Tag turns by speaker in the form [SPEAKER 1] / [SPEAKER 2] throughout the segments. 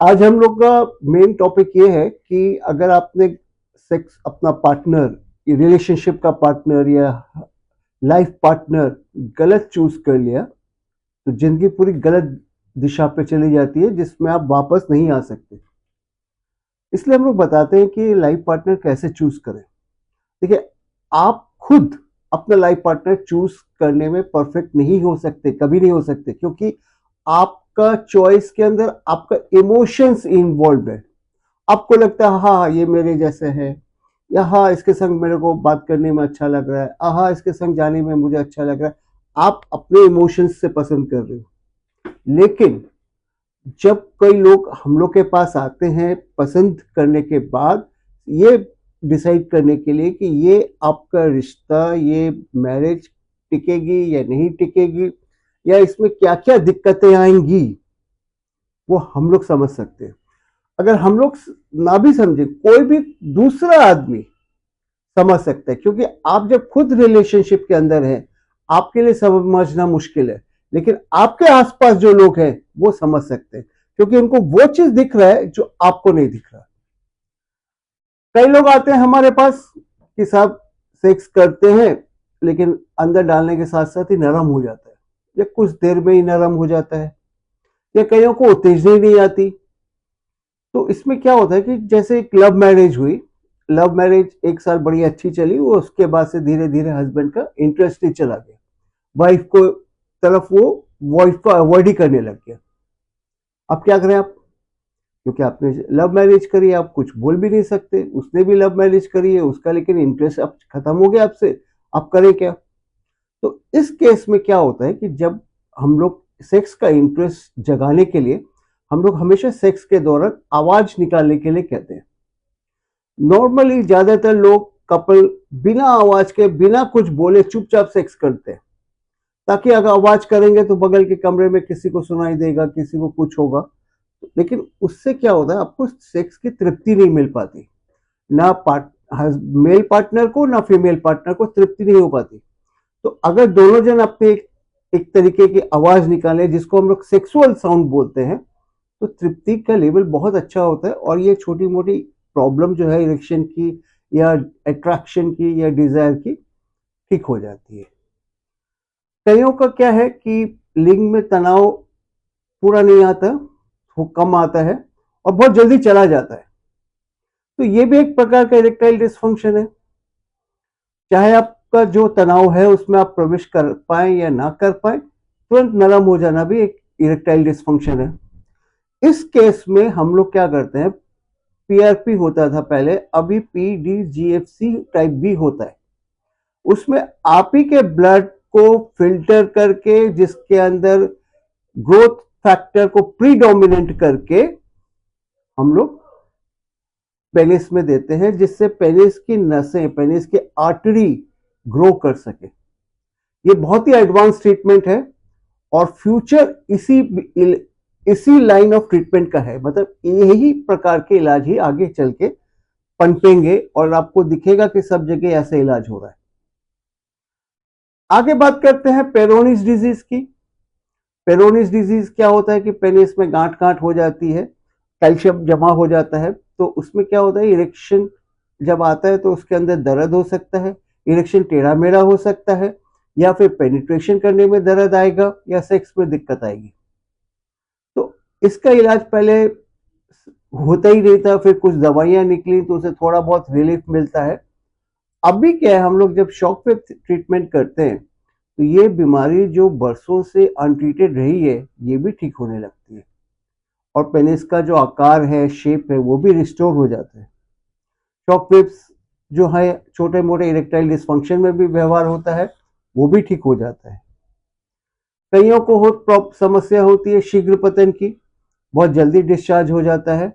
[SPEAKER 1] आज हम लोग का मेन टॉपिक ये है कि अगर आपने सेक्स अपना पार्टनर, रिलेशनशिप का पार्टनर या लाइफ पार्टनर गलत चूज कर लिया तो जिंदगी पूरी गलत दिशा पे चली जाती है जिसमें आप वापस नहीं आ सकते। इसलिए हम लोग बताते हैं कि लाइफ पार्टनर कैसे चूज करें। देखिए, आप खुद अपना लाइफ पार्टनर चूज करने में परफेक्ट नहीं हो सकते, कभी नहीं हो सकते, क्योंकि आपका चॉइस के अंदर आपका इमोशंस इन्वॉल्व है। आपको लगता है हाँ ये मेरे जैसे है, या हाँ इसके संग मेरे को बात करने में अच्छा लग रहा है, हाँ इसके संग जाने में मुझे अच्छा लग रहा है। आप अपने इमोशंस से पसंद कर रहे हो। लेकिन जब कई लोग हम लोग के पास आते हैं पसंद करने के बाद, ये डिसाइड करने के लिए कि ये आपका रिश्ता, ये मैरिज टिकेगी या नहीं टिकेगी, या इसमें क्या क्या दिक्कतें आएंगी, वो हम लोग समझ सकते हैं। अगर हम लोग ना भी समझे, कोई भी दूसरा आदमी समझ सकता है, क्योंकि आप जब खुद रिलेशनशिप के अंदर हैं आपके लिए समझना मुश्किल है, लेकिन आपके आसपास जो लोग हैं वो समझ सकते हैं, क्योंकि उनको वो चीज दिख रहा है जो आपको नहीं दिख रहा। कई लोग आते हैं हमारे पास कि साहब सेक्स करते हैं, लेकिन अंदर डालने के साथ साथ ही नरम हो जाता है, या कुछ देर में ही नरम हो जाता है, या कईयों को उत्तेजना नहीं आती। तो इसमें क्या होता है कि जैसे एक लव मैरिज हुई, लव मैरिज एक साल बड़ी अच्छी चली, वो उसके बाद से धीरे धीरे हस्बैंड का इंटरेस्ट ही चला गया, वाइफ को तरफ वो वाइफ को अवॉइड ही करने लग गया। अब क्या करें आप, क्योंकि आपने लव मैरिज करी, आप कुछ बोल भी नहीं सकते। उसने भी लव मैरिज करी है, उसका लेकिन इंटरेस्ट अब खत्म हो गया आपसे, आप करें क्या। तो इस केस में क्या होता है कि जब हम लोग सेक्स का इंटरेस्ट जगाने के लिए, हम लोग हमेशा सेक्स के दौरान आवाज निकालने के लिए कहते हैं। नॉर्मली ज्यादातर लोग कपल बिना आवाज के, बिना कुछ बोले चुपचाप सेक्स करते हैं, ताकि अगर आवाज करेंगे तो बगल के कमरे में किसी को सुनाई देगा, किसी को कुछ होगा। लेकिन उससे क्या होता है, आपको सेक्स की तृप्ति नहीं मिल पाती, ना मेल पार्टनर को ना फीमेल पार्टनर को तृप्ति नहीं हो पाती। तो अगर दोनों जन अपने एक तरीके की आवाज निकाले, जिसको हम लोग सेक्सुअल साउंड बोलते हैं, तो तृप्ति का लेवल बहुत अच्छा होता है, और ये छोटी मोटी प्रॉब्लम जो है इरेक्शन की या अट्रैक्शन की या डिजायर की, ठीक हो जाती है। कईयों का क्या है कि लिंग में तनाव पूरा नहीं आता, वो कम आता है और बहुत जल्दी चला जाता है। तो ये भी एक प्रकार का इरेक्टाइल डिसफंक्शन है। चाहे आपका जो तनाव है उसमें आप प्रवेश कर पाए या ना कर पाए, तुरंत नरम हो जाना भी एक इरेक्टाइल डिसफंक्शन है। इस केस में हम लोग क्या करते हैं, पीआरपी होता था पहले, अभी पीडीजीएफसी टाइप बी होता है। उसमें आप ही के ब्लड को फिल्टर करके, जिसके अंदर ग्रोथ फैक्टर को प्रीडोमिनेंट करके हम लोग पेनिस में देते हैं, जिससे पेनिस की नसें, पेनिस की आर्टरी ग्रो कर सके। ये बहुत ही एडवांस ट्रीटमेंट है, और फ्यूचर इसी लाइन ऑफ ट्रीटमेंट का है। मतलब यही प्रकार के इलाज ही आगे चल के पनपेंगे, और आपको दिखेगा कि सब जगह ऐसा इलाज हो रहा है। आगे बात करते हैं पेरोनिस डिजीज की। पेरोनिस डिजीज क्या होता है कि पेनिस में गांठ गांठ हो जाती है, कैल्शियम जमा हो जाता है। तो उसमें क्या होता है, इरेक्शन जब आता है तो उसके अंदर दर्द हो सकता है, इरेक्शन टेढ़ा मेढ़ा हो सकता है, या फिर पेनिट्रेशन करने में दर्द आएगा, या सेक्स में दिक्कत आएगी। तो इसका इलाज पहले होता ही नहीं था, फिर कुछ दवाइयां निकली तो उसे थोड़ा बहुत रिलीफ मिलता है। अभी क्या है, हम लोग जब शॉक पे ट्रीटमेंट करते हैं तो ये बीमारी जो बरसों से अनट्रीटेड रही है, ये भी ठीक होने लगती है, और पेनिस का जो आकार है, शेप है, वो भी रिस्टोर हो जाता है। शॉक वेव्स जो है छोटे मोटे इरेक्टाइल डिस्फंक्शन में भी व्यवहार होता है, वो भी ठीक हो जाता है। कईयों को समस्या होती है शीघ्र पतन की, बहुत जल्दी डिस्चार्ज हो जाता है,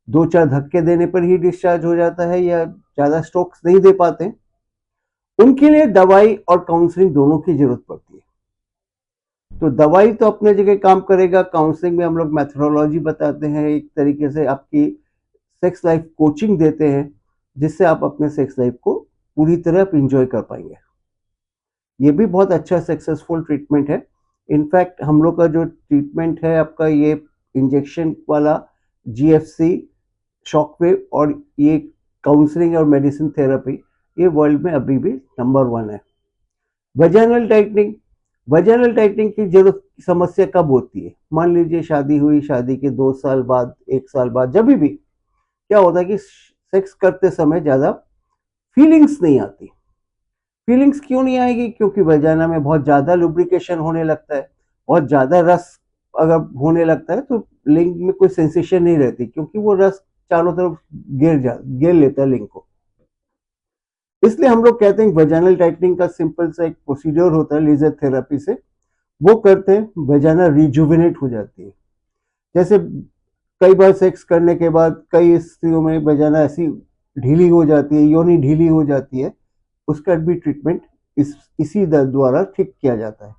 [SPEAKER 1] दो चार धक्के देने पर ही डिस्चार्ज हो जाता है, या ज्यादा स्ट्रोक्स नहीं दे पाते। उनके लिए दवाई और काउंसलिंग दोनों की जरूरत पड़ती है। तो दवाई तो अपने जगह काम करेगा, काउंसलिंग में हम लोग मेथोडोलॉजी बताते हैं, एक तरीके से आपकी सेक्स लाइफ कोचिंग देते हैं, जिससे आप अपने सेक्स लाइफ को पूरी तरह आप इंजॉय कर पाएंगे। ये भी बहुत अच्छा सक्सेसफुल ट्रीटमेंट है। इनफैक्ट हम लोग का जो ट्रीटमेंट है आपका, ये इंजेक्शन वाला GFC, शॉकवेव और ये काउंसलिंग और मेडिसिन थेरेपी, ये वर्ल्ड में अभी भी नंबर 1 है। वजाइनल टाइटनिंग, वजाइनल टाइटनिंग की जरूरत समस्या कब होती है? मान लीजिए शादी हुई, शादी के 2 साल बाद, 1 साल बाद, जब भी क्या होता है कि सेक्स करते समय ज्यादा फीलिंग्स नहीं आती। फीलिंग्स क्यों नहीं आएगी? क्योंकि वजाइना में बहुत ज्यादा लुब्रिकेशन होने लगता है, बहुत ज्यादा रस अगर होने लगता है तो लिंग में कोई सेंसेशन नहीं रहती, क्योंकि वो रस चारों तरफ घेर लेता है लिंग को। इसलिए हम लोग कहते हैं वजाइनल टाइटनिंग का सिंपल सा एक प्रोसीजर होता है लेजर थेरेपी से, वो करते हैं, वजाइना रिजुविनेट हो जाती है। जैसे कई बार सेक्स करने के बाद कई स्त्रियों में वजाइना ऐसी ढीली हो जाती है, योनि ढीली हो जाती है, उसका भी ट्रीटमेंट इसी दर्द द्वारा ठीक किया जाता है।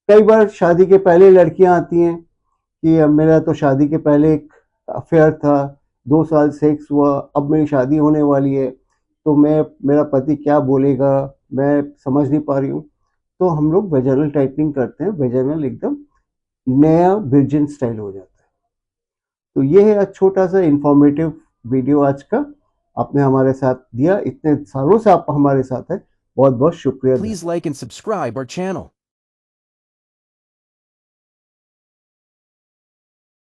[SPEAKER 1] कई बार शादी के पहले लड़कियां आती हैं कि अब मेरा तो शादी के पहले एक अफेयर था, 2 साल सेक्स हुआ, अब मेरी शादी होने वाली है, तो मेरा पति क्या बोलेगा, मैं समझ नहीं पा रही हूँ। तो हम लोग वेजाइनल टाइटनिंग करते हैं, वेजाइनल एकदम नया वर्जिन स्टाइल हो जाता है। तो ये है छोटा सा इंफॉर्मेटिव वीडियो आज का, आपने हमारे साथ दिया, इतने सालों से आप हमारे साथ हैं, बहुत बहुत शुक्रिया।
[SPEAKER 2] Please like and subscribe our channel.